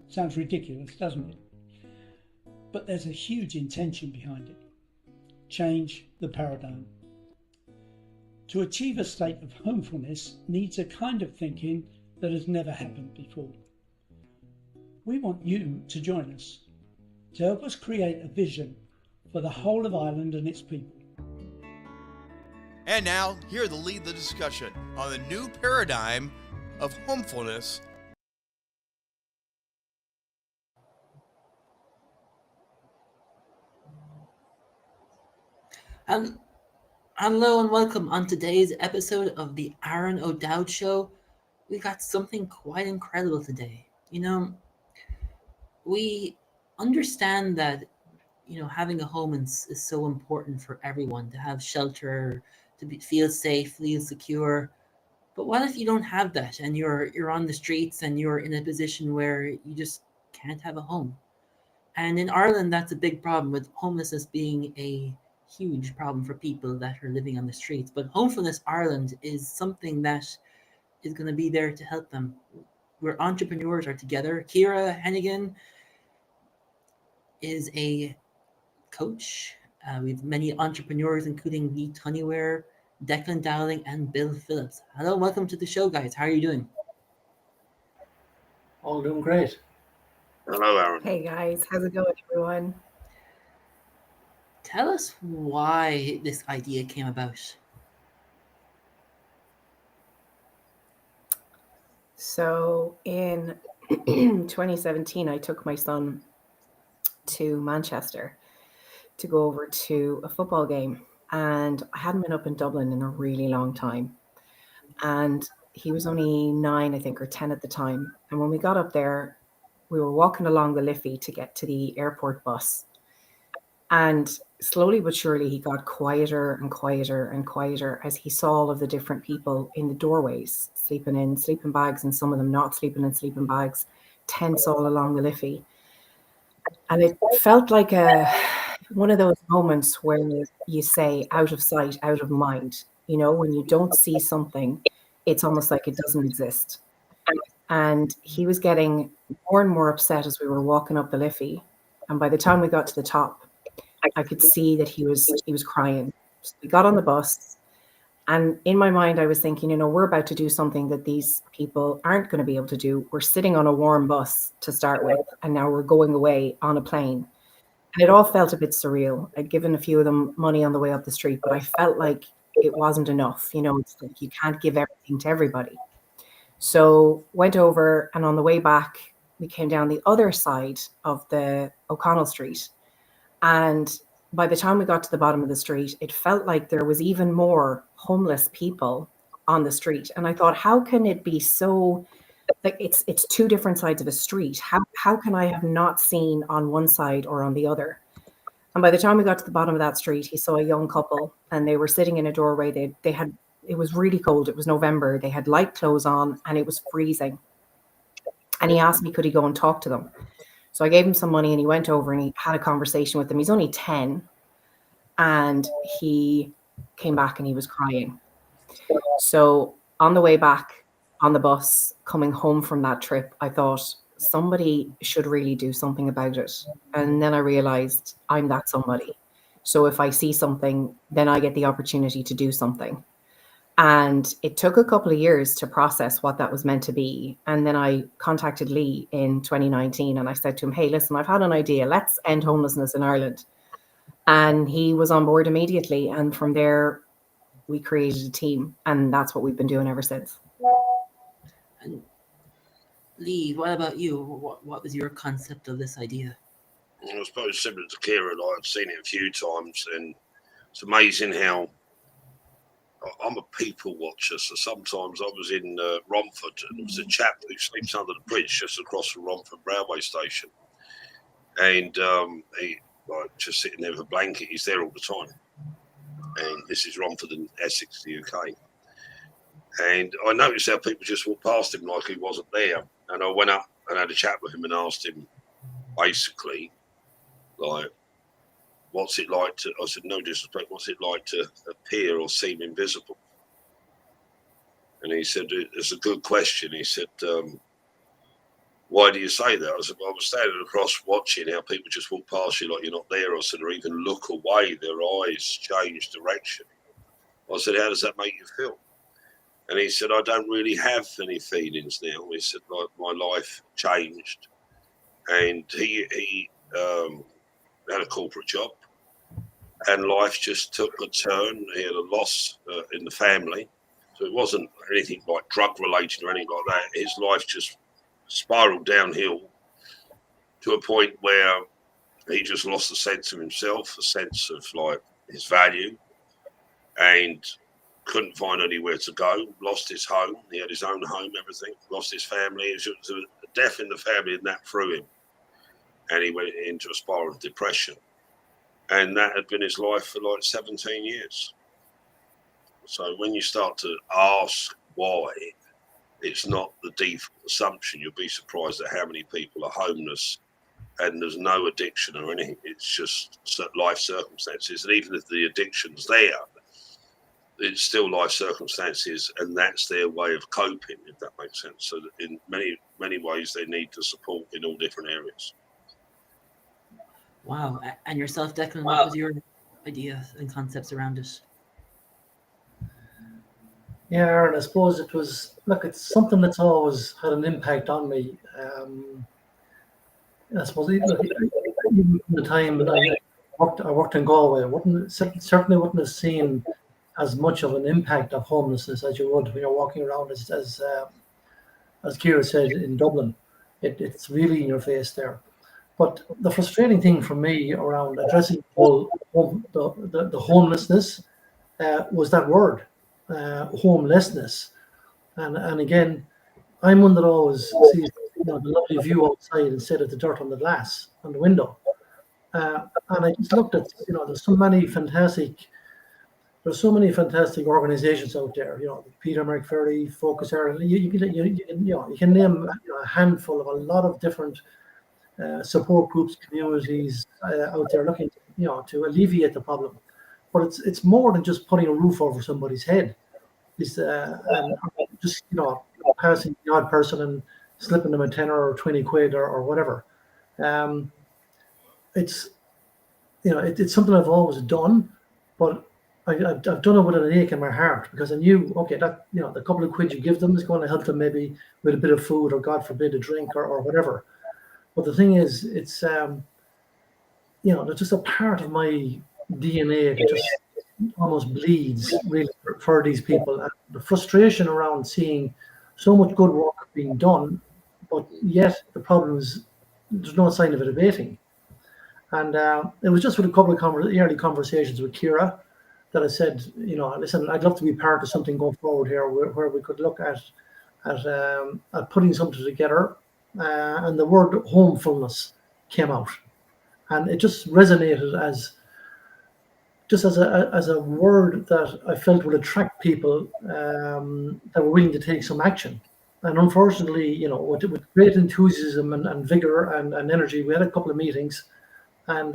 Sounds ridiculous, doesn't it? But there's a huge intention behind it. Change the paradigm. To achieve a state of homefulness needs a kind of thinking that has never happened before. We want you to join us, to help us create a vision for the whole of Ireland and its people. And now, here to lead the discussion on the new paradigm of homefulness. Hello and welcome on today's episode of the Aron O'Dowd Show. We got something quite incredible today. We understand that, having a home is so important for everyone, to have shelter, feel safe, feel secure. But what if you don't have that and you're on the streets and you're in a position where you just can't have a home? And in Ireland, that's a big problem, with homelessness being a huge problem for people that are living on the streets. But Homefulness Ireland is something that is going to be there to help them. Where entrepreneurs are together. Ciara Heneghan is a coach. We have many entrepreneurs, including Tunney Ware, Declan Dowling, and Bill Phillips. Hello, welcome to the show, guys. How are you doing? All doing great. Hello, Aaron. Hey guys, how's it going, everyone? Tell us why this idea came about. So in 2017, I took my son to Manchester to go over to a football game. And I hadn't been up in Dublin in a really long time. And he was only 9, I think, or 10 at the time. And when we got up there, we were walking along the Liffey to get to the airport bus. And slowly but surely, he got quieter and quieter and quieter as he saw all of the different people in the doorways, sleeping in sleeping bags, and some of them not sleeping in sleeping bags, tents all along the Liffey. And it felt like one of those moments where you say, out of sight, out of mind. When you don't see something, it's almost like it doesn't exist. And he was getting more and more upset as we were walking up the Liffey. And by the time we got to the top, I could see that he was crying. So we got on the bus, and in my mind, I was thinking, we're about to do something that these people aren't going to be able to do. We're sitting on a warm bus to start with, and now we're going away on a plane. And it all felt a bit surreal. I'd given a few of them money on the way up the street, but I felt like it wasn't enough. It's like you can't give everything to everybody. So went over, and on the way back, we came down the other side of the O'Connell Street. And by the time we got to the bottom of the street, it felt like there was even more homeless people on the street. And I thought, how can it be so, like it's two different sides of a street? How can I have not seen on one side or on the other? And by the time we got to the bottom of that street, he saw a young couple, and they were sitting in a doorway. It was really cold. It was November. They had light clothes on, and it was freezing. And he asked me, could he go and talk to them? So I gave him some money, and he went over and he had a conversation with them. He's only 10, and he came back and he was crying. So on the way back on the bus, coming home from that trip, I thought somebody should really do something about it. And then I realized I'm that somebody. So if I see something, then I get the opportunity to do something. And it took a couple of years to process what that was meant to be. And then I contacted Lee in 2019, and I said to him, hey, listen, I've had an idea. Let's end homelessness in Ireland. And he was on board immediately. And from there, we created a team. And that's what we've been doing ever since. And Lee, what about you? What was your concept of this idea? I suppose similar to Ciara, I've seen it a few times, and it's amazing how I'm a people watcher. So sometimes I was in Romford, and there was a chap who sleeps under the bridge just across from Romford railway station, and he just sitting there with a blanket. He's there all the time, and this is Romford in Essex, the UK. And I noticed how people just walked past him like he wasn't there. And I went up and had a chat with him and asked him, basically, like, what's it like to, I said, no disrespect, what's it like to appear or seem invisible? And he said, it's a good question. He said, why do you say that? I said, well, I was standing across watching how people just walk past you like you're not there. I said, or even look away, their eyes change direction. I said, how does that make you feel? And he said, I don't really have any feelings now. He said, like, my life changed. And he had a corporate job, and life just took a turn. He had a loss in the family. So it wasn't anything like drug related or anything like that. His life just spiraled downhill to a point where he just lost a sense of himself, a sense of like his value, and couldn't find anywhere to go. Lost his home. He had his own home, everything. Lost his family. It was a death in the family, and that threw him. And he went into a spiral of depression. And that had been his life for like 17 years. So when you start to ask why, it's not the default assumption. You'll be surprised at how many people are homeless and there's no addiction or anything. It's just life circumstances. And even if the addiction's there, it's still life circumstances, and that's their way of coping, if that makes sense. So that in many, many ways, they need the support in all different areas. Wow. And yourself, Declan, what was your idea and concepts around it? Yeah, Aaron, I suppose it was, look, it's something that's always had an impact on me. I suppose even the time that I worked in Galway, certainly wouldn't have seen as much of an impact of homelessness as you would when you're walking around, as Ciara said, in Dublin. It's really in your face there. But the frustrating thing for me around addressing the homelessness was that word, homelessness. And again, I'm one that always sees the lovely view outside instead of the dirt on the glass on the window. And I just looked at, there's so many fantastic organizations out there. Peter McFerry, Focus Area. You can name a handful of a lot of different support groups, communities out there looking, to alleviate the problem. But it's more than just putting a roof over somebody's head. It's and just passing the odd person and slipping them a tenner or 20 quid or whatever. It's something I've always done, but I've done it with an ache in my heart, because I knew, okay, that the couple of quid you give them is going to help them maybe with a bit of food, or God forbid a drink or whatever. But the thing is, it's there's just a part of my DNA that just almost bleeds really for these people, and the frustration around seeing so much good work being done, but yet the problem is there's no sign of it abating. And it was just with a couple of early conversations with Ciara that I said, listen, I'd love to be part of something going forward here where we could look at putting something together. And the word homefulness came out, and it just resonated as a word that I felt would attract people that were willing to take some action. And unfortunately, with great enthusiasm and vigor and energy, we had a couple of meetings, and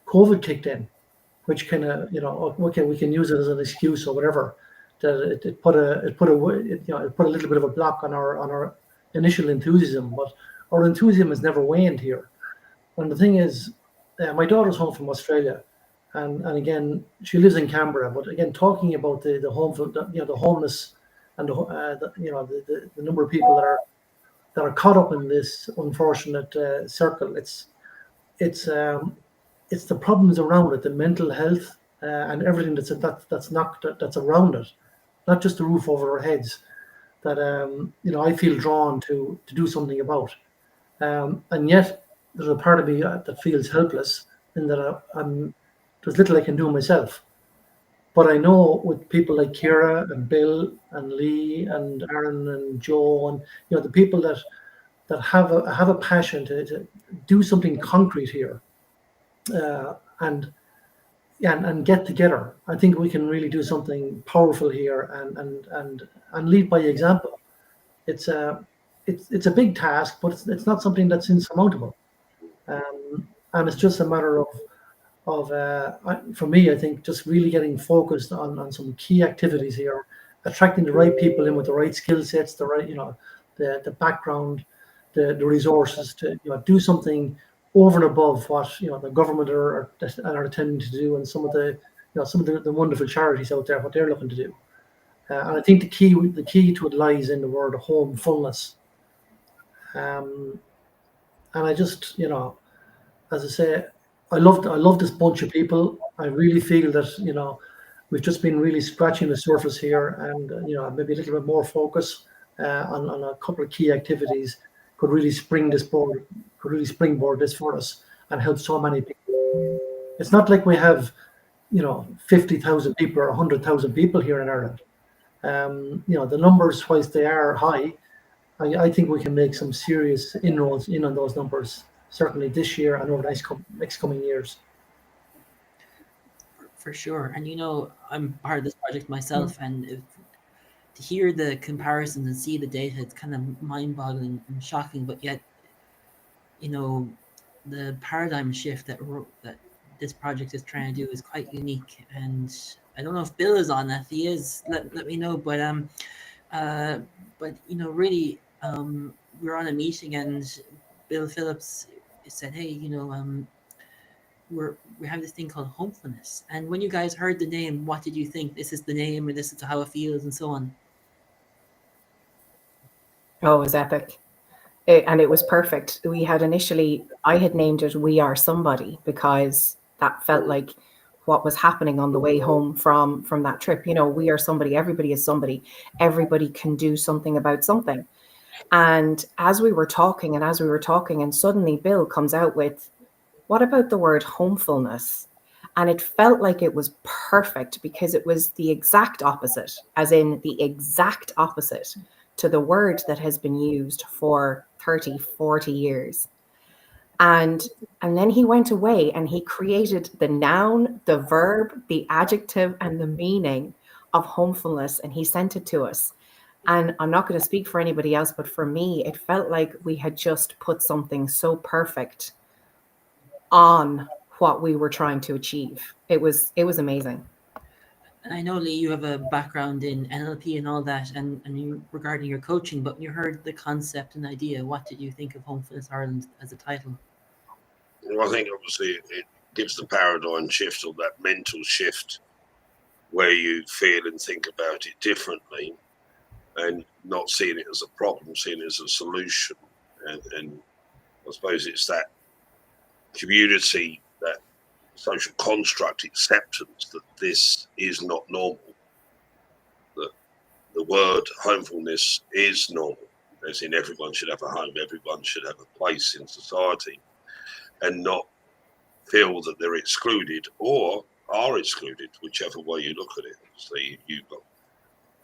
COVID kicked in, which kind of, okay, we can use it as an excuse or whatever. That it put a little bit of a block on our initial enthusiasm, but our enthusiasm has never waned here. And the thing is, my daughter's home from Australia, and again, she lives in Canberra. But again, talking about the homeless, and the number of people that are caught up in this unfortunate circle. It's the problems around it, the mental health and everything that's around it, not just the roof over our heads, that I feel drawn to do something about. And yet there's a part of me that feels helpless, in that there's little I can do myself. But I know with people like Ciara and Bill and Lee and Aaron and Joe, and the people that have a passion to do something concrete here, and get together, I think we can really do something powerful here and lead by example. It's a big task, but it's not something that's insurmountable, and it's just a matter of for me, I think, just really getting focused on some key activities here, attracting the right people in with the right skill sets, the right the background, the resources to do something over and above what the government are intending to do, and some of the wonderful charities out there, what they're looking to do. And I think the key to it lies in the word homefulness. And I just, as I say, I love this bunch of people. I really feel that we've just been really scratching the surface here, and maybe a little bit more focus on a couple of key activities could really springboard this for us and help so many people. It's not like we have 50,000 people or 100,000 people here in Ireland. The numbers, whilst they are high, I think we can make some serious inroads on those numbers, certainly this year and over the next coming years. For sure. And I'm part of this project myself, and to hear the comparisons and see the data, it's kind of mind-boggling and shocking, but yet the paradigm shift that this project is trying to do is quite unique. And I don't know if Bill is on. If he is, let me know. But really, we were on a meeting, and Bill Phillips said, "Hey, we have this thing called Homefulness." And when you guys heard the name, what did you think? This is the name, and this is how it feels, and so on. Oh, it was epic. And it was perfect. I had named it "We Are Somebody" because that felt like what was happening on the way home from that trip. We are somebody, everybody is somebody, everybody can do something about something. And as we were talking, and suddenly Bill comes out with, what about the word homefulness? And it felt like it was perfect because it was the exact opposite, as in the exact opposite to the word that has been used for 30, 40 years. And then he went away and he created the noun, the verb, the adjective, and the meaning of homefulness, and he sent it to us. And I'm not going to speak for anybody else, but for me, it felt like we had just put something so perfect on what we were trying to achieve. It was amazing. And I know, Lee, you have a background in NLP and all that, and you regarding your coaching, but when you heard the concept and idea, what did you think of Homefulness Ireland as a title? Well, I think obviously it gives the paradigm shift, or that mental shift, where you feel and think about it differently, and not seeing it as a problem, seeing it as a solution. And I suppose it's that community, that social construct acceptance that this is not normal, that the word homefulness is normal, as in everyone should have a home, everyone should have a place in society, and not feel that they're excluded or are excluded, whichever way you look at it. So you've got,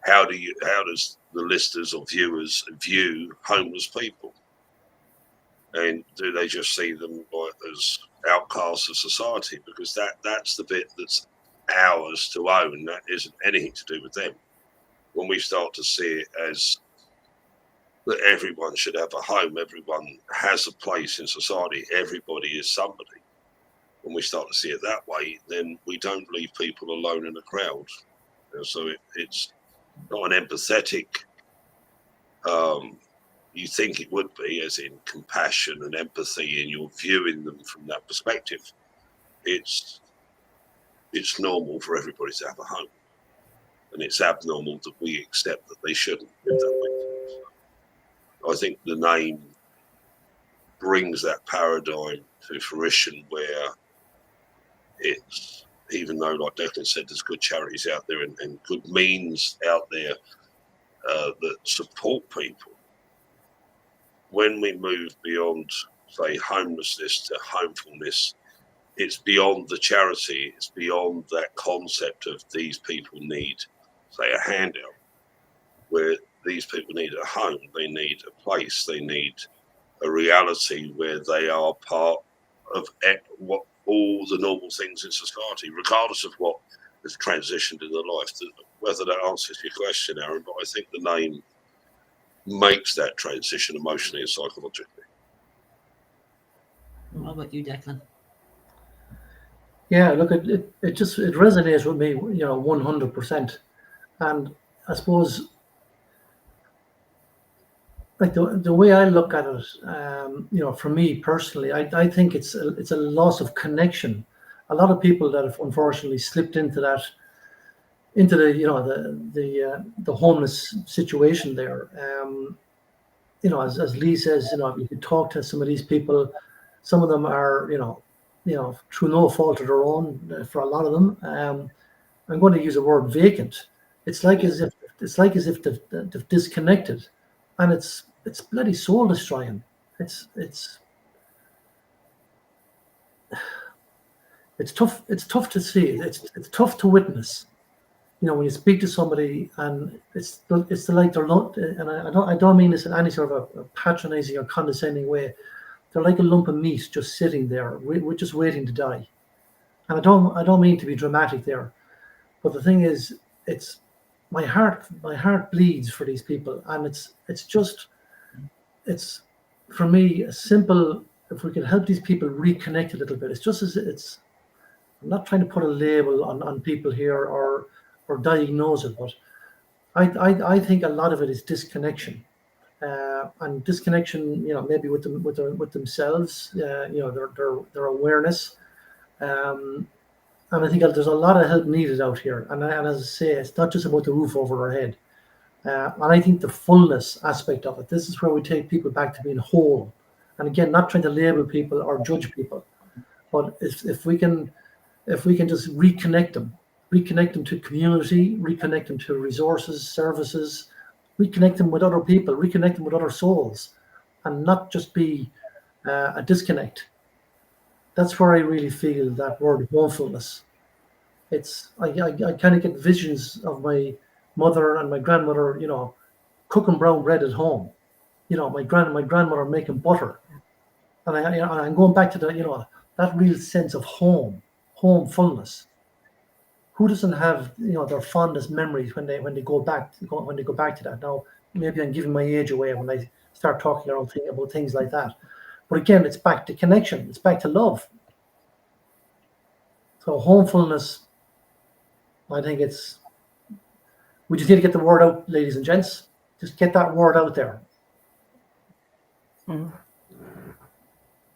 how does the listeners or viewers view homeless people? And do they just see them as outcasts of society? Because that's the bit that's ours to own. That isn't anything to do with them. When we start to see it as that everyone should have a home, everyone has a place in society, everybody is somebody. When we start to see it that way, then we don't leave people alone in a crowd. So it's not an empathetic, you think it would be, as in compassion and empathy, and you're viewing them from that perspective. It's normal for everybody to have a home, and it's abnormal that we accept that they shouldn't, if that makes sense. I think the name brings that paradigm to fruition, where it's, even though, like Declan said, there's good charities out there and good means out there that support people. When we move beyond, say, homelessness to homefulness, it's beyond the charity, it's beyond that concept of these people need, say, a handout, where these people need a home, they need a place, they need a reality where they are part of what all the normal things in society, regardless of what has transitioned in their life. Whether that answers your question, Aaron, but I think the name makes that transition emotionally and psychologically. What about you, Declan? Yeah, look, it resonates with me, 100%. And I suppose like the way I look at it, for me personally, I think it's a loss of connection. A lot of people that have unfortunately slipped into the the homeless situation there. As Lee says, you could talk to some of these people. Some of them are, through no fault of their own. For a lot of them, I'm going to use the word vacant. It's like as if they've disconnected, and it's bloody soul destroying. It's tough. It's tough to see. It's tough to witness. When you speak to somebody and it's like they're not, and I don't mean this in any sort of a patronizing or condescending way. They're like a lump of meat just sitting there. We're just waiting to die. And I don't mean to be dramatic there, but the thing is, it's my heart bleeds for these people, and it's for me a simple. If we can help these people reconnect a little bit, I'm not trying to put a label on people here or diagnose it, but I think a lot of it is disconnection, and disconnection, maybe with themselves, their awareness, and I think there's a lot of help needed out here. And as I say, it's not just about the roof over our head, and I think the fullness aspect of it. This is where we take people back to being whole, and again, not trying to label people or judge people, but if we can just reconnect them to community, reconnect them to resources, services, reconnect them with other people, reconnect them with other souls, and not just be a disconnect. That's where I really feel that word homefulness. I kind of get visions of my mother and my grandmother, cooking brown bread at home. My grandmother making butter, and I'm going back to that real sense of homefulness. Who doesn't have their fondest memories when they go back to that? Now, maybe I'm giving my age away when I start talking about things like that. But again, it's back to connection. It's back to love. So homefulness, I think we just need to get the word out, ladies and gents. Just get that word out there.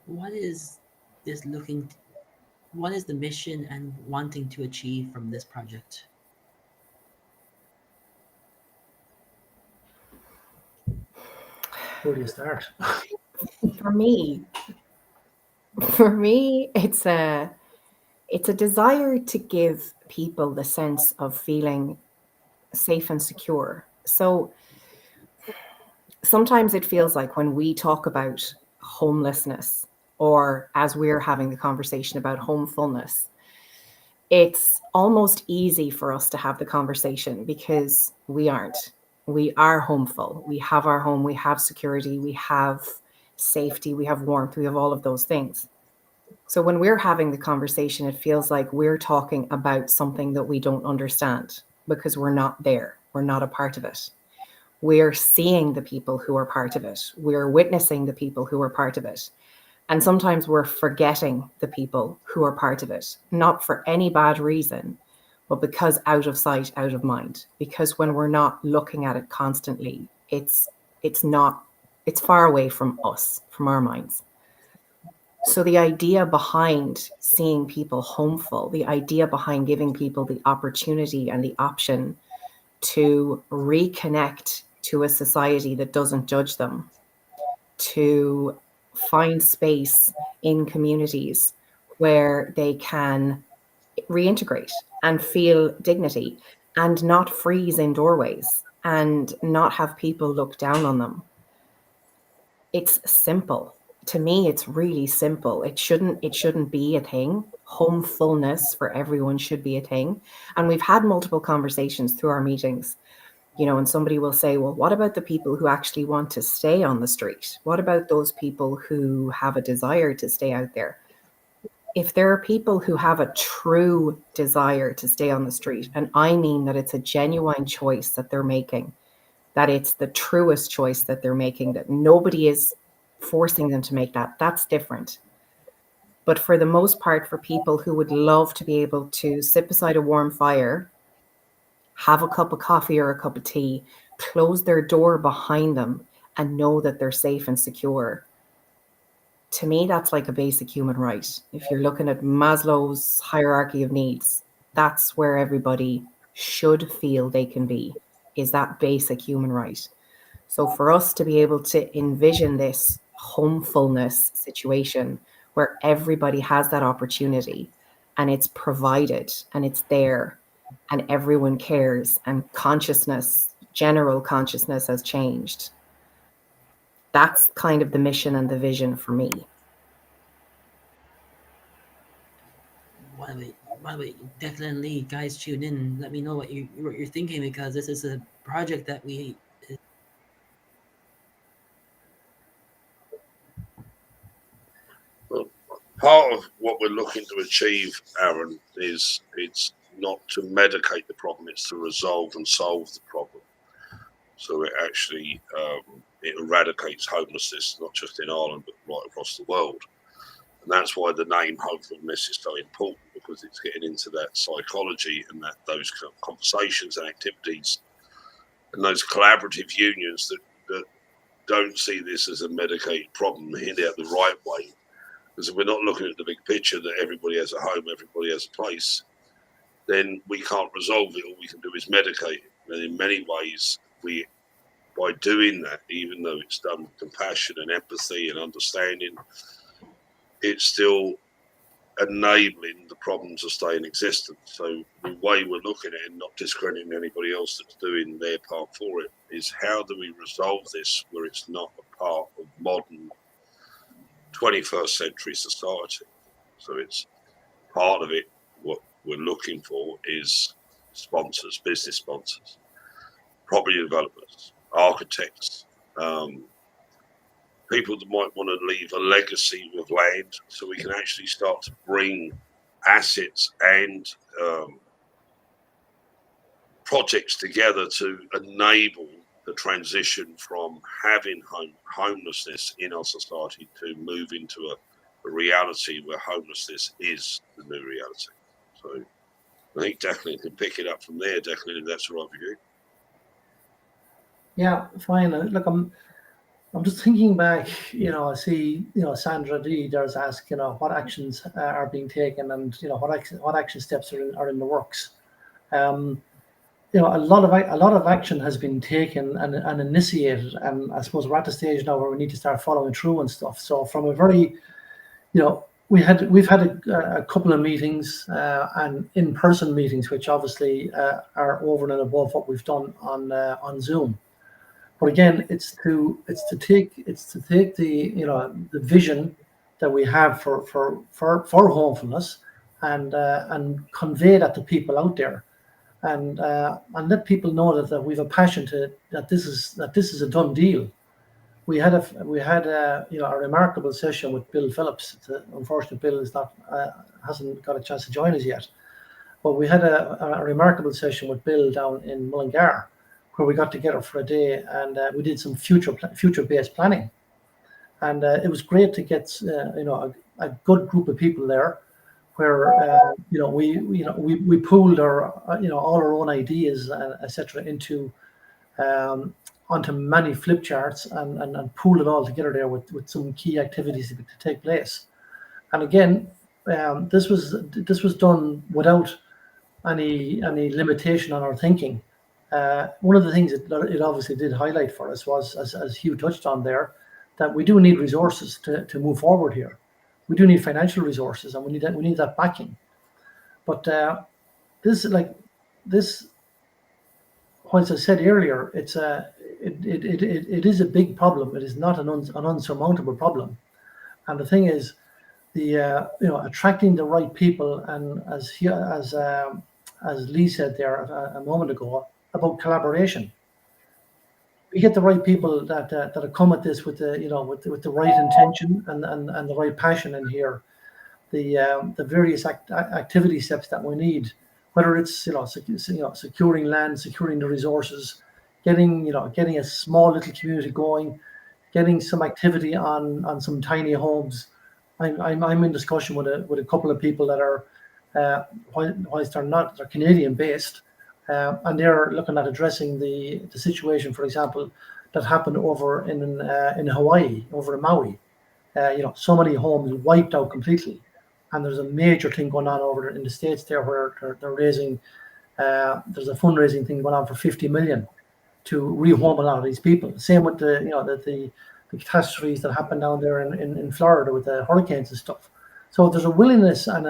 What is the mission and wanting to achieve from this project? Where do you start? For me, it's a desire to give people the sense of feeling safe and secure. So sometimes it feels like when we talk about homelessness, or as we're having the conversation about homefulness, it's almost easy for us to have the conversation because we aren't. We are homeful. We have our home, we have security, we have safety, we have warmth, we have all of those things. So when we're having the conversation, it feels like we're talking about something that we don't understand because we're not there. We're not a part of it. We're seeing the people who are part of it. We're witnessing the people who are part of it. And sometimes we're forgetting the people who are part of it, not for any bad reason, but because out of sight, out of mind. Because when we're not looking at it constantly, it's far away from us, from our minds. So the idea behind seeing people homeful, the idea behind giving people the opportunity and the option to reconnect to a society that doesn't judge them, to find space in communities where they can reintegrate and feel dignity and not freeze in doorways and not have people look down on them. It's simple. To me, it's really simple. It shouldn't be a thing. Homefulness for everyone should be a thing. And we've had multiple conversations through our meetings, and somebody will say, well, what about the people who actually want to stay on the street? What about those people who have a desire to stay out there? If there are people who have a true desire to stay on the street, and I mean that it's a genuine choice that they're making, that it's the truest choice that they're making, that nobody is forcing them to make that, that's different. But for the most part, for people who would love to be able to sit beside a warm fire, have a cup of coffee or a cup of tea, close their door behind them, and know that they're safe and secure. To me, that's like a basic human right. If you're looking at Maslow's hierarchy of needs, that's where everybody should feel they can be, is that basic human right. So for us to be able to envision this homefulness situation where everybody has that opportunity and it's provided and it's there and everyone cares and consciousness, general consciousness has changed. That's kind of the mission and the vision for me. By the way, Declan Lee, guys, tune in. Let me know what you're thinking, because this is a project that we. Well, part of what we're looking to achieve, Aaron, is it's not to medicate the problem; it's to resolve and solve the problem. So it actually it eradicates homelessness, not just in Ireland but right across the world. And that's why the name Homefulness is so important, because it's getting into that psychology and that those conversations and activities and those collaborative unions that don't see this as a medicated problem, hit it out the right way. Because if we're not looking at the big picture that everybody has a home, everybody has a place, then we can't resolve it. All we can do is medicate it. And in many ways, by doing that, even though it's done with compassion and empathy and understanding, it's still enabling the problem to stay in existence. So the way we're looking at it, and not discrediting anybody else that's doing their part for it, is how do we resolve this where it's not a part of modern 21st century society? So it's part of it. What we're looking for is sponsors, business sponsors, property developers, architects, people that might want to leave a legacy with land, so we can actually start to bring assets and projects together to enable the transition from having homelessness in our society to move into a reality where homelessness is the new reality. So I think Declan can pick it up from there, Declan, if that's all right with you. Yeah, fine. Look, I'm just thinking back, I see, Sandra D there's asked, what actions are being taken, and, what action steps are in the works. A lot of action has been taken and initiated, and I suppose we're at the stage now where we need to start following through and stuff. So from a very, we've had a couple of meetings and in-person meetings, which obviously are over and above what we've done on Zoom. But again, it's to take the the vision that we have for homefulness and convey that to people out there, and let people know that we have a passion that this is a done deal. We had a remarkable session with Bill Phillips. Unfortunately, Bill hasn't got a chance to join us yet, but we had a remarkable session with Bill down in Mullingar, where we got together for a day, and we did some future-based planning, and it was great to get a good group of people there, where we pooled our all our own ideas, etc. into onto many flip charts and pooled it all together there with some key activities to take place. And again, this was done without any limitation on our thinking. One of the things that it obviously did highlight for us was, as Hugh touched on there, that we do need resources to move forward here. We do need financial resources, and we need that backing. But this, as I said earlier, it is a big problem. It is not an unsurmountable problem. And the thing is, attracting the right people, and as Lee said there a moment ago about collaboration. We get the right people that come at this with the right intention and the right passion in here. The various activity steps that we need, whether it's securing land, securing the resources, getting a small little community going, getting some activity on some tiny homes. I'm in discussion with a couple of people that are whilst they're Canadian based. And they're looking at addressing the situation, for example, that happened over in Hawaii, over in Maui. So many homes wiped out completely, and there's a major thing going on over in the States there where they're raising. There's a fundraising thing going on for 50 million to rehome a lot of these people. Same with the catastrophes that happened down there in Florida with the hurricanes and stuff. So there's a willingness and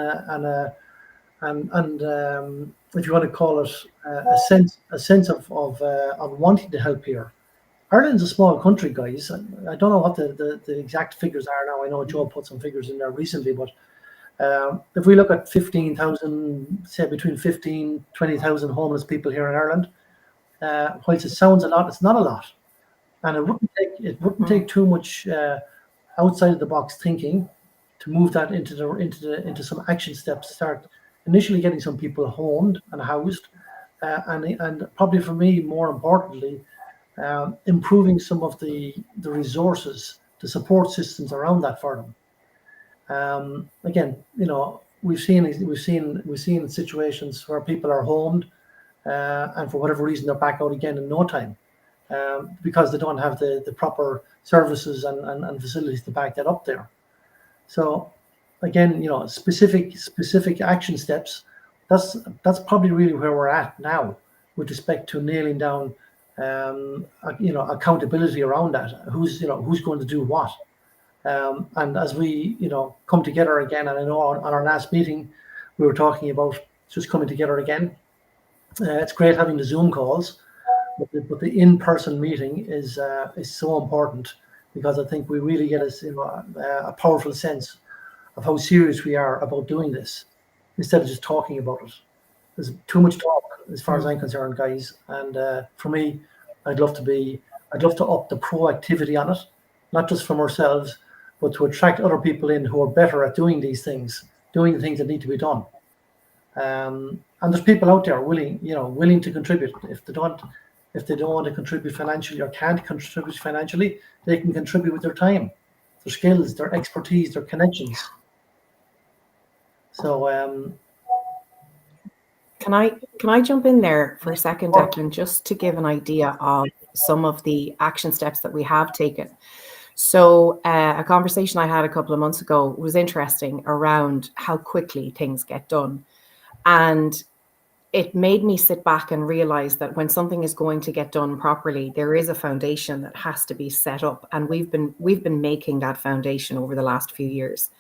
if you want to call it a sense of wanting to help here. Ireland's a small country, guys. I don't know what the exact figures are now. I know Joe put some figures in there recently, but if we look at 15,000, say between 15, 20,000 homeless people here in Ireland, whilst it sounds a lot, it's not a lot. And it wouldn't take too much outside of the box thinking to move that into some action steps to start initially getting some people homed and housed, and probably for me, more importantly, improving some of the resources, the support systems around that for them. Again, we've seen situations where people are homed, and for whatever reason they're back out again in no time, because they don't have the proper services and facilities to back that up there. So again, specific action steps. That's probably really where we're at now with respect to nailing down accountability around that. Who's going to do what? And as we come together again, and I know on our last meeting we were talking about just coming together again. It's great having the Zoom calls, but the in-person meeting is so important, because I think we really get a powerful sense of how serious we are about doing this, instead of just talking about it. There's too much talk as far as I'm concerned, guys. And for me, I'd love to up the proactivity on it, not just from ourselves, but to attract other people in who are better at doing these things, doing the things that need to be done. And there's people out there willing to contribute. If they don't want to contribute financially or can't contribute financially, they can contribute with their time, their skills, their expertise, their connections. So can I jump in there for a second, Declan, just to give an idea of some of the action steps that we have taken. So a conversation I had a couple of months ago was interesting around how quickly things get done. And it made me sit back and realize that when something is going to get done properly, there is a foundation that has to be set up. And we've been making that foundation over the last few years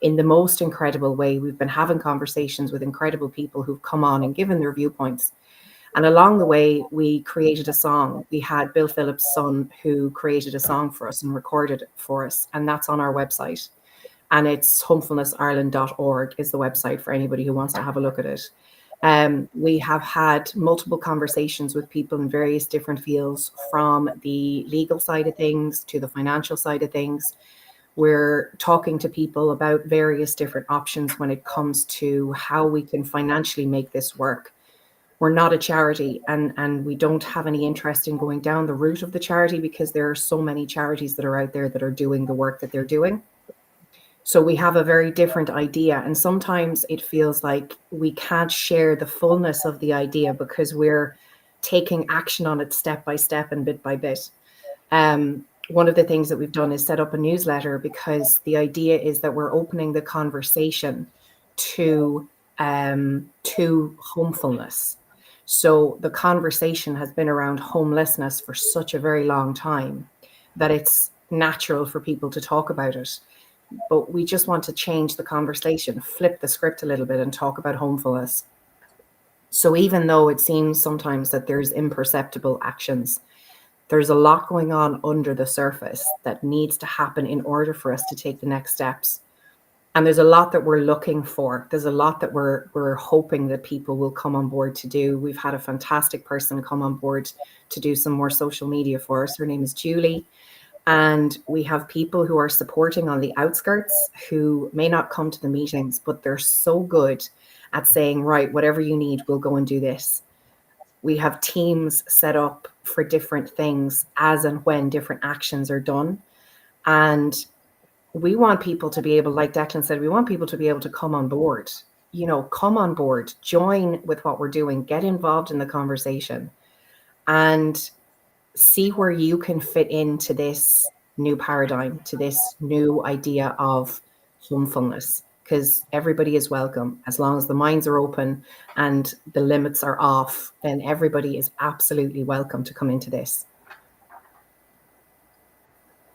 in the most incredible way. We've been having conversations with incredible people who've come on and given their viewpoints. And along the way, we created a song. We had Bill Phillips' son who created a song for us and recorded it for us. And that's on our website. And it's homefulnessireland.org is the website for anybody who wants to have a look at it. We have had multiple conversations with people in various different fields, from the legal side of things to the financial side of things. We're talking to people about various different options when it comes to how we can financially make this work. We're not a charity, and we don't have any interest in going down the route of the charity, because there are so many charities that are out there that are doing the work that they're doing. So we have a very different idea, and sometimes it feels like we can't share the fullness of the idea because we're taking action on it step by step and bit by bit. One of the things that we've done is set up a newsletter, because the idea is that we're opening the conversation to homefulness. So the conversation has been around homelessness for such a very long time that it's natural for people to talk about it. But we just want to change the conversation, flip the script a little bit and talk about homefulness. So even though it seems sometimes that there's imperceptible actions, there's a lot going on under the surface that needs to happen in order for us to take the next steps. And there's a lot that we're looking for. There's a lot that we're hoping that people will come on board to do. We've had a fantastic person come on board to do some more social media for us. Her name is Julie. And we have people who are supporting on the outskirts who may not come to the meetings, but they're so good at saying, right, whatever you need, we'll go and do this. We have teams set up for different things as and when different actions are done. And we want people to be able, like Declan said, we want people to be able to come on board, come on board, join with what we're doing, get involved in the conversation. And see where you can fit into this new paradigm, to this new idea of homefulness, because everybody is welcome. As long as the minds are open and the limits are off, then everybody is absolutely welcome to come into this.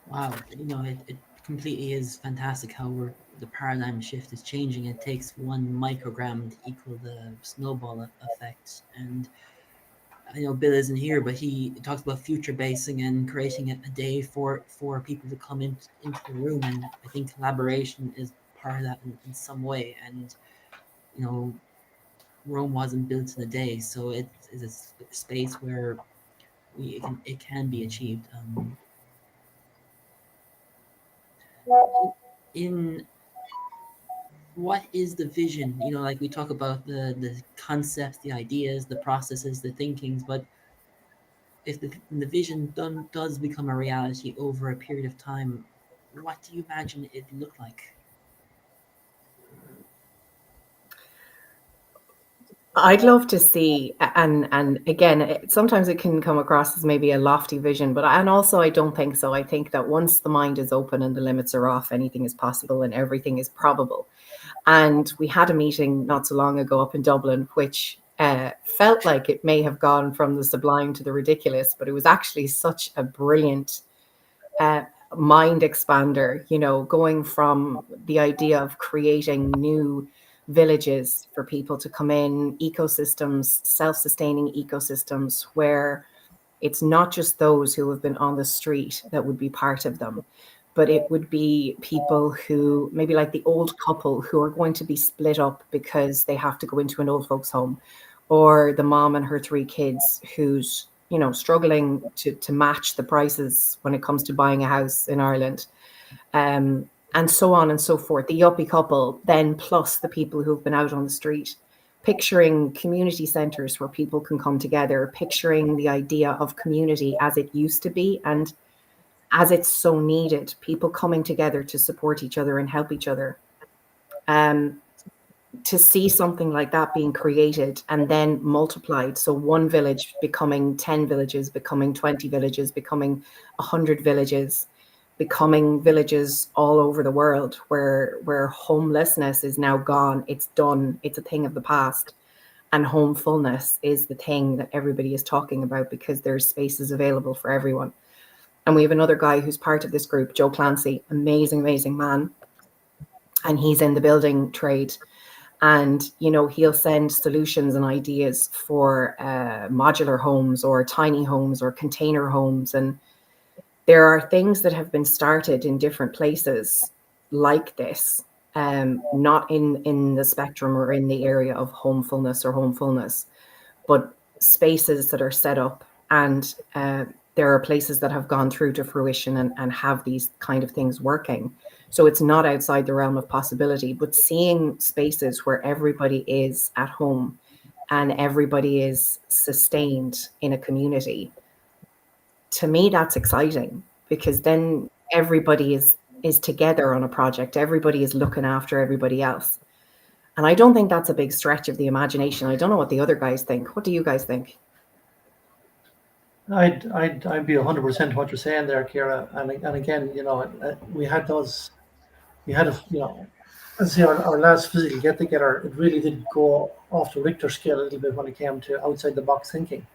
Wow, it completely is fantastic how the paradigm shift is changing. It takes 1 microgram to equal the snowball effect. And I know Bill isn't here, but he talks about future basing and creating a day for people to come into the room. And I think collaboration is part of that in some way. And, Rome wasn't built in a day, so it is a space where it can be achieved. In what is the vision? Like we talk about the concepts, the ideas, the processes, the thinkings, but if the vision does become a reality over a period of time, what do you imagine it look like? I'd love to see, and again, sometimes it can come across as maybe a lofty vision, and also I don't think so. I think that once the mind is open and the limits are off, anything is possible and everything is probable. And we had a meeting not so long ago up in Dublin, which felt like it may have gone from the sublime to the ridiculous, but it was actually such a brilliant mind expander, going from the idea of creating new villages for people to come in, ecosystems, self-sustaining ecosystems, where it's not just those who have been on the street that would be part of them, but it would be people who maybe like the old couple who are going to be split up because they have to go into an old folks home, or the mom and her 3 kids who's struggling to match the prices when it comes to buying a house in Ireland, and so on and so forth. The yuppie couple, then plus the people who've been out on the street. Picturing community centres where people can come together, picturing the idea of community as it used to be and as it's so needed, people coming together to support each other and help each other. To see something like that being created and then multiplied. So 1 village becoming 10 villages, becoming 20 villages, becoming 100 villages, becoming villages all over the world where homelessness is now gone. It's done. It's a thing of the past. And homefulness is the thing that everybody is talking about because there's spaces available for everyone. And we have another guy who's part of this group, Joe Clancy, amazing, amazing man. And he's in the building trade. And, he'll send solutions and ideas for modular homes or tiny homes or container homes. And there are things that have been started in different places like this, not in the spectrum or in the area of homefulness, but spaces that are set up. And there are places that have gone through to fruition and have these kind of things working. So it's not outside the realm of possibility, but seeing spaces where everybody is at home and everybody is sustained in a community, to me, that's exciting, because then everybody is together on a project. Everybody is looking after everybody else. And I don't think that's a big stretch of the imagination. I don't know what the other guys think. What do you guys think? I'd be 100% what you're saying there, Ciara. And again, we had as I say, our last physical get together, it really did go off the Richter scale a little bit when it came to outside the box thinking.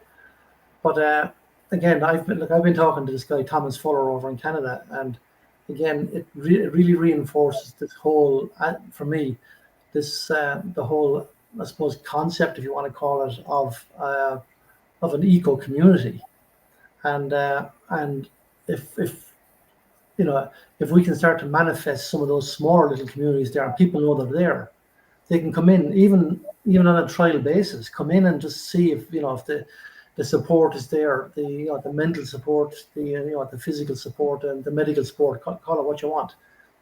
But again, I've been talking to this guy Thomas Fuller over in Canada, and again, it really reinforces this whole, for me, this the whole, I suppose, concept, if you want to call it, of an eco community. And if we can start to manifest some of those smaller little communities there, and people know they're there, they can come in even on a trial basis, come in and just see if the support is there, the mental support, the physical support, and the medical support. Call it what you want,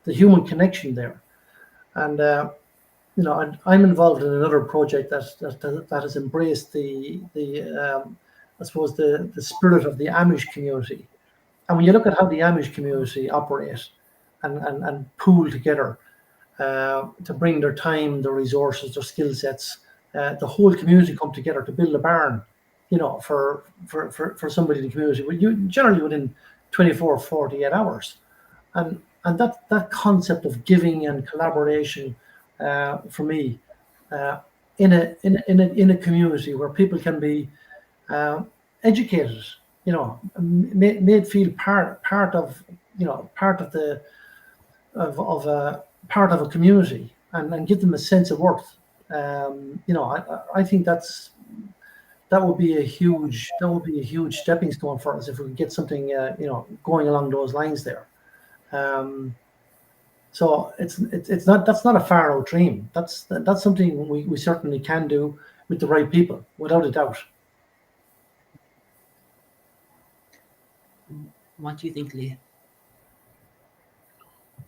the human connection there. And and I'm involved in another project that has embraced the I suppose the spirit of the Amish community. And when you look at how the Amish community operate and pool together to bring their time, their resources, their skill sets, the whole community come together to build a barn for somebody in the community, you generally within 24 or 48 hours. And that concept of giving and collaboration, for me, in a community where people can be educated, made feel part of a community, and give them a sense of worth. I think that would be a huge stepping stone for us if we could get something going along those lines there. So that's not a far out dream. That's something we certainly can do with the right people, without a doubt. What do you think, Lee?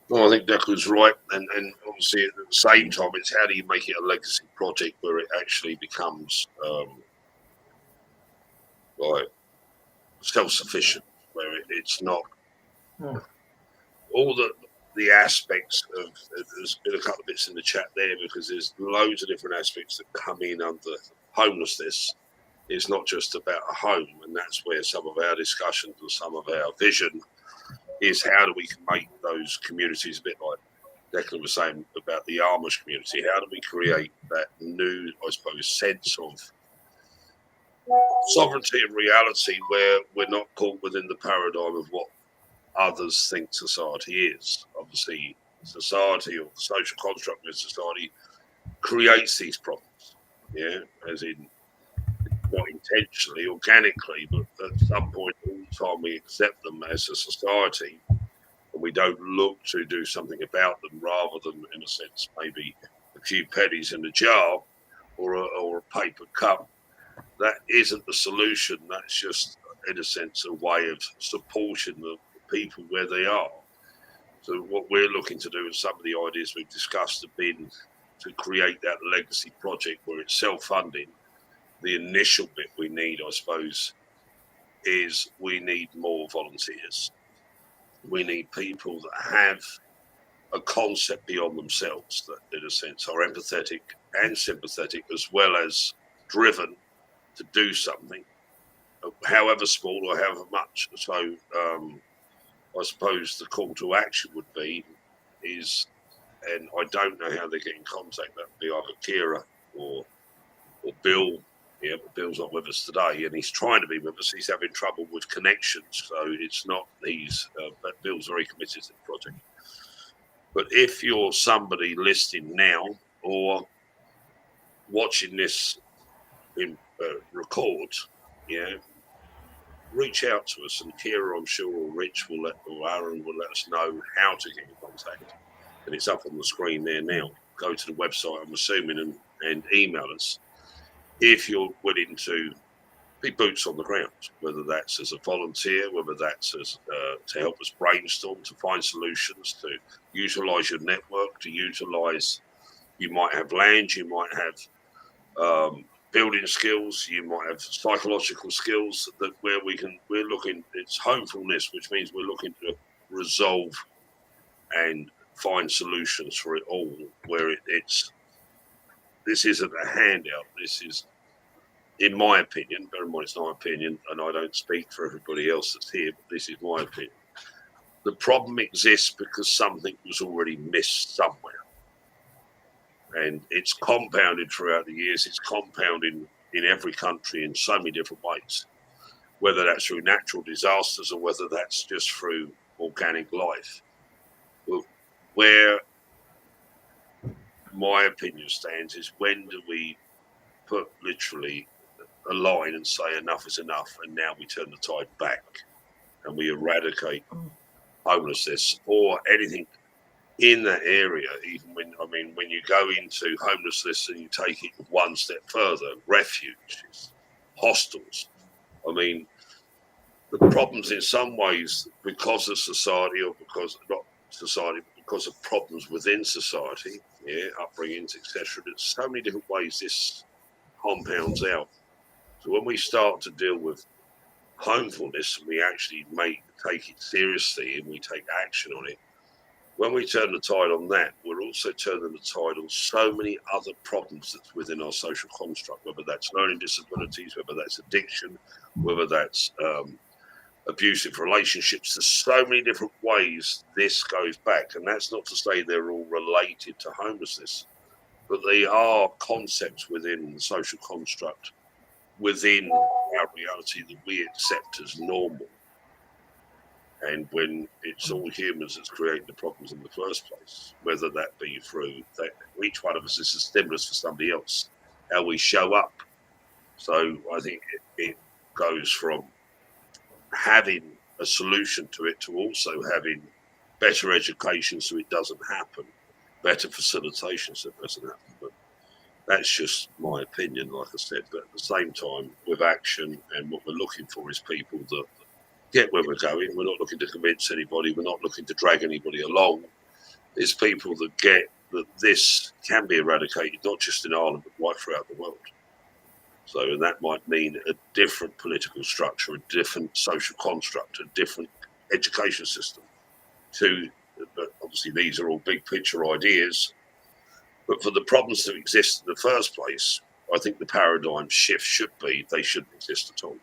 Well, I think Declan's right, and obviously at the same time, it's how do you make it a legacy project where it actually becomes like self-sufficient, where it's not all the aspects of. There's been a couple of bits in the chat there because there's loads of different aspects that come in under homelessness. It's not just about a home, and that's where some of our discussions and some of our vision is how do we make those communities a bit like Declan was saying about the Amish community. How do we create that new, I suppose, sense of sovereignty and reality where we're not caught within the paradigm of what others think society is. Obviously, society or the social construct of society creates these problems, as in not intentionally, organically, but at some point all the time we accept them as a society and we don't look to do something about them rather than, in a sense, maybe a few pennies in a jar or a paper cup. That isn't the solution. That's just, in a sense, a way of supporting the people where they are. So what we're looking to do, and some of the ideas we've discussed have been to create that legacy project where it's self-funding. The initial bit we need, I suppose, is we need more volunteers. We need people that have a concept beyond themselves that, in a sense, are empathetic and sympathetic, as well as driven to do something, however small or however much. So I suppose the call to action would be and I don't know how they get in contact. That would be either Ciara or Bill. Yeah, but Bill's not with us today, and he's trying to be with us. He's having trouble with connections, so it's not but Bill's very committed to the project. But if you're somebody listening now or watching this in record, reach out to us, and Ciara, I'm sure, or Rich or Aaron will let us know how to get in contact. And it's up on the screen there now. Go to the website, I'm assuming, and email us. If you're willing to be boots on the ground, whether that's as a volunteer, whether that's as to help us brainstorm, to find solutions, to utilise your network, to utilise, you might have land, you might have building skills, you might have psychological skills that we're looking, it's homefulness, which means we're looking to resolve and find solutions for it all, where this isn't a handout. This is, in my opinion, bear in mind it's my opinion, and I don't speak for everybody else that's here, but this is my opinion. The problem exists because something was already missed somewhere. And it's compounded throughout the years. It's compounding in every country in so many different ways, whether that's through natural disasters or whether that's just through organic life. Where my opinion stands is, when do we put literally a line and say enough is enough, and now we turn the tide back and we eradicate homelessness or anything in that area? Even when you go into homelessness and you take it one step further, refuges, hostels. The problems in some ways, because of society, or because not society, but because of problems within society, upbringings, etc. There's so many different ways this compounds out. So when we start to deal with homefulness and we actually take it seriously and we take action on it, when we turn the tide on that, we're also turn in the title so many other problems that's within our social construct, whether that's learning disabilities, whether that's addiction, whether that's abusive relationships. There's so many different ways this goes back, and that's not to say they're all related to homelessness, but they are concepts within the social construct, within our reality that we accept as normal. And when it's all humans that's creating the problems in the first place, whether that be through that, each one of us is a stimulus for somebody else, how we show up. So I think it goes from having a solution to it to also having better education so it doesn't happen, better facilitation so it doesn't happen. But that's just my opinion, like I said. But at the same time, with action, and what we're looking for is people that get where we're going. We're not looking to convince anybody. We're not looking to drag anybody along. It's people that get that this can be eradicated, not just in Ireland, but right throughout the world. So that might mean a different political structure, a different social construct, a different education system. But obviously these are all big picture ideas. But for the problems that exist in the first place, I think the paradigm shift should be they shouldn't exist at all.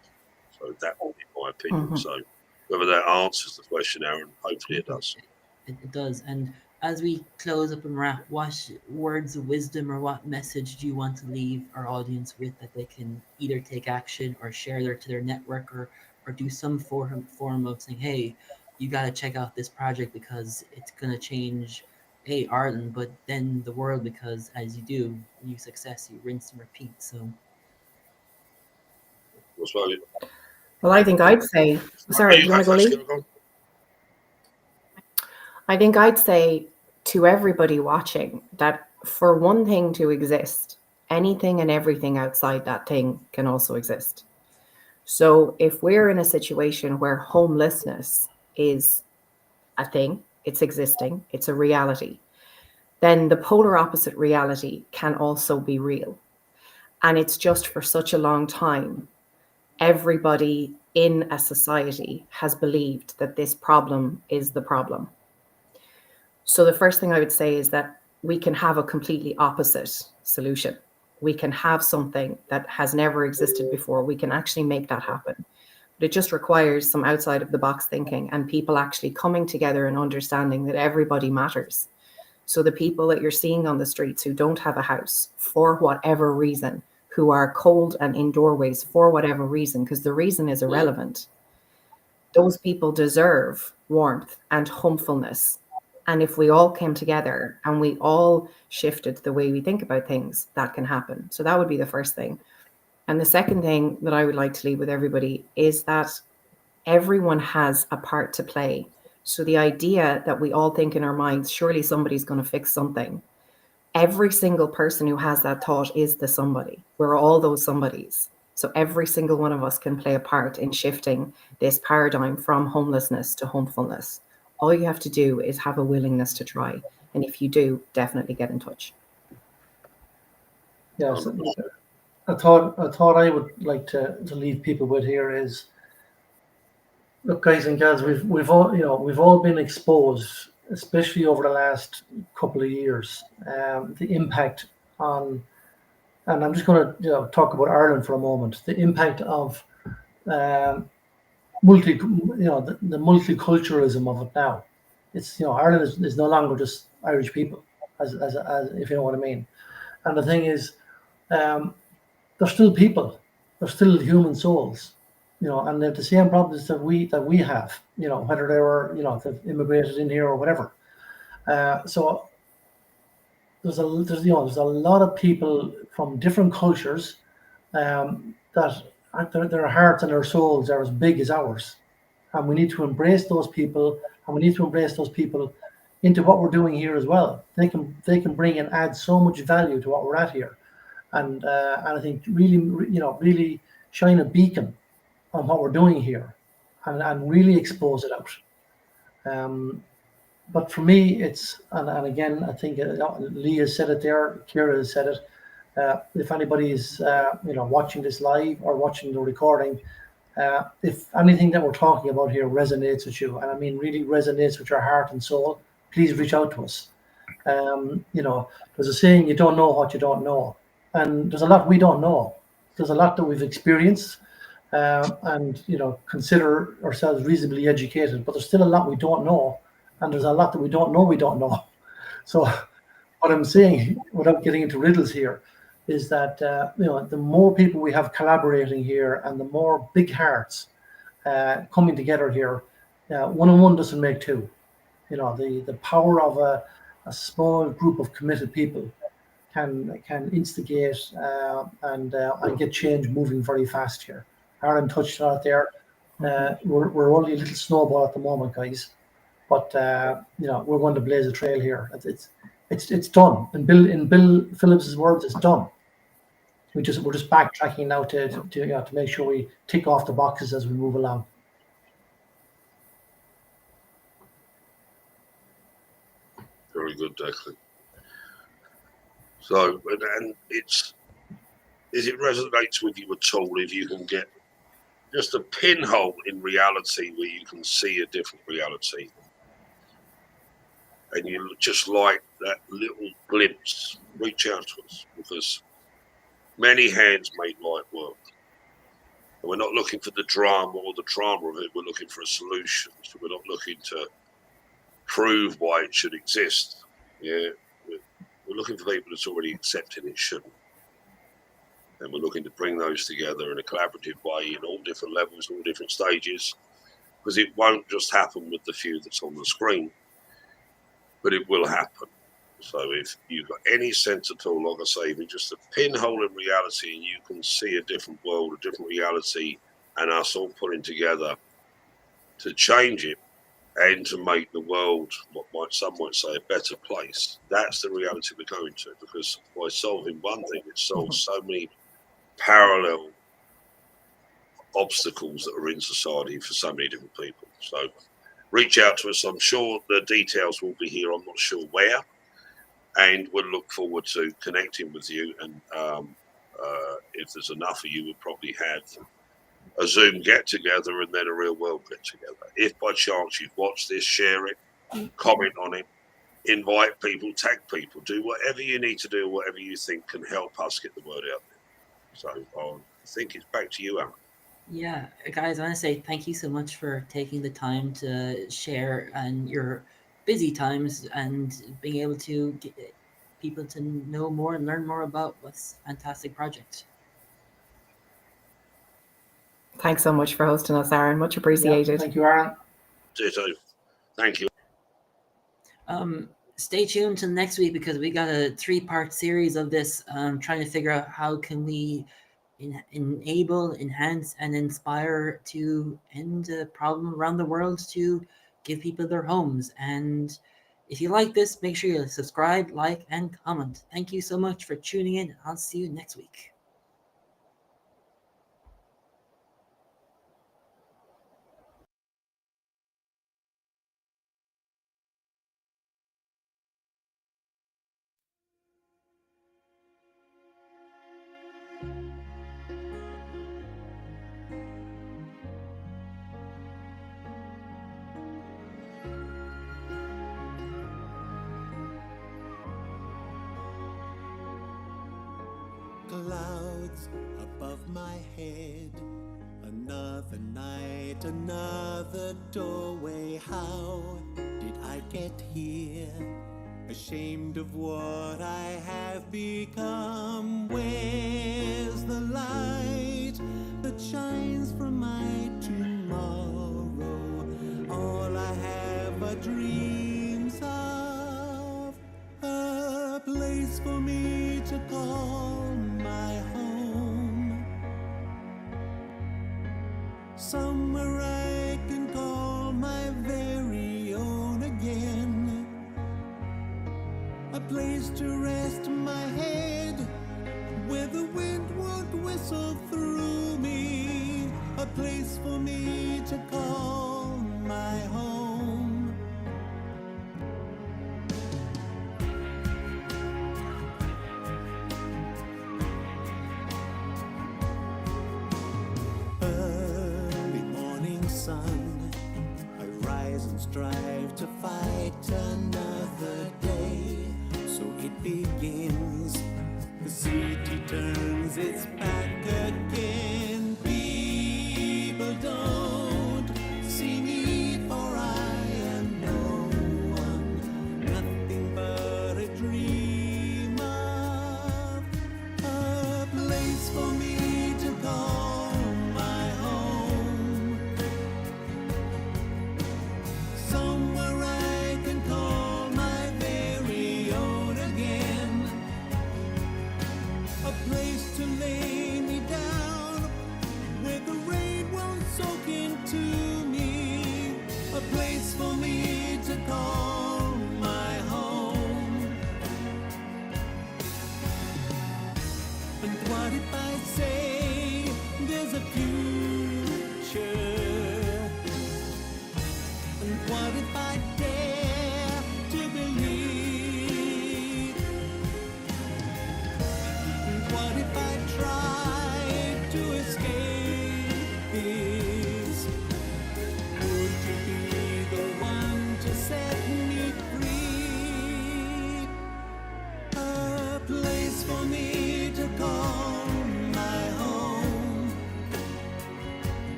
So that would be my opinion. Mm-hmm. So whether that answers the question, Aaron, hopefully it does. It does. And as we close up and wrap, what words of wisdom or what message do you want to leave our audience with that they can either take action or share to their network or do some form of saying, hey, you got to check out this project because it's going to change Ireland, but then the world, because as you do, you success, you rinse and repeat. So. Well, I think I'd say, sorry, do you want to go, Lee? I think I'd say to everybody watching that for one thing to exist, anything and everything outside that thing can also exist. So if we're in a situation where homelessness is a thing, it's existing, it's a reality, then the polar opposite reality can also be real. And it's just for such a long time, everybody in a society has believed that this problem is the problem. So the first thing I would say is that we can have a completely opposite solution. We can have something that has never existed before. We can actually make that happen. But it just requires some outside of the box thinking and people actually coming together and understanding that everybody matters. So the people that you're seeing on the streets who don't have a house for whatever reason, who are cold and in doorways for whatever reason, because the reason is irrelevant, those people deserve warmth and homefulness. And if we all came together and we all shifted the way we think about things, that can happen. So that would be the first thing. And the second thing that I would like to leave with everybody is that everyone has a part to play. So the idea that we all think in our minds, surely somebody's going to fix something. Every single person who has that thought is the somebody. We're all those somebodies. So every single one of us can play a part in shifting this paradigm from homelessness to homefulness. All you have to do is have a willingness to try. And if you do, definitely get in touch. Yes, a thought I would like to leave people with here is, look, guys and gals, we've all been exposed, especially over the last couple of years, the impact on, and I'm just going to talk about Ireland for a moment, the impact of the multiculturalism of it now. It's Ireland is no longer just Irish people, as if you know what I mean. And the thing is, they're still people, they're still human souls, and they have the same problems that we have, whether they were they've immigrated in here or whatever. So there's a lot of people from different cultures that their hearts and their souls are as big as ours, and we need to embrace those people, and we need to embrace those people into what we're doing here as well. They can bring and add so much value to what we're at here, and I think really shine a beacon on what we're doing here, and really expose it out. But for me, it's, and again, I think Lee has said it there, Ciara has said it. If anybody is watching this live or watching the recording, if anything that we're talking about here resonates with you, and I mean really resonates with your heart and soul, please reach out to us. There's a saying, you don't know what you don't know. And there's a lot we don't know. There's a lot that we've experienced and, consider ourselves reasonably educated, but there's still a lot we don't know. And there's a lot that we don't know. So what I'm saying, without getting into riddles here, is that, the more people we have collaborating here and the more big hearts coming together here, one-on-one doesn't make two. The power of a small group of committed people can instigate and get change moving very fast here. Aron touched on it there. We're only a little snowball at the moment, guys, but we're going to blaze a trail here. It's done. In Bill Phillips' words, it's done. We're just backtracking now to make sure we tick off the boxes as we move along. Very good, Declan. So, and it resonates with you at all if you can get just a pinhole in reality where you can see a different reality. And you just like that little glimpse, reach out to us, because many hands make light work. And we're not looking for the drama or the trauma of it, we're looking for a solution. So we're not looking to prove why it should exist. Yeah, we're looking for people that's already accepted it shouldn't. And we're looking to bring those together in a collaborative way in all different levels, all different stages, because it won't just happen with the few that's on the screen, but it will happen. So if you've got any sense at all, like I say, even just a pinhole in reality, and you can see a different world, a different reality, and us all pulling together to change it and to make the world, some might say, a better place. That's the reality we're going to, because by solving one thing, it solves so many parallel obstacles that are in society for so many different people. So reach out to us. I'm sure the details will be here. I'm not sure where. And we'll look forward to connecting with you. And if there's enough of you, we'll probably have a Zoom get-together and then a real-world get-together. If by chance you've watched this, share it, comment on it, invite people, tag people, do whatever you need to do, whatever you think can help us get the word out there. So I think it's back to you, Aron. Yeah, guys, I want to say thank you so much for taking the time to share and your busy times and being able to get people to know more and learn more about what's a fantastic project. Thanks so much for hosting us, Aron. Much appreciated. Yeah, thank you, Aron. Thank you. Stay tuned till next week, because we got a 3-part series of this, trying to figure out how can we enable, enhance, and inspire to end a problem around the world to give people their homes. And if you like this, make sure you subscribe, like, and comment. Thank you so much for tuning in. I'll see you next week. Clouds above my head, another night, another doorway. How did I get here? Ashamed of what I have become. Where's the light that shines from my tomorrow? All I have are dreams of a place for me to call my home, somewhere I can call my very own again, a place to rest my head, where the wind won't whistle through me, a place for me to call my home. Sun, I rise and strive to fight another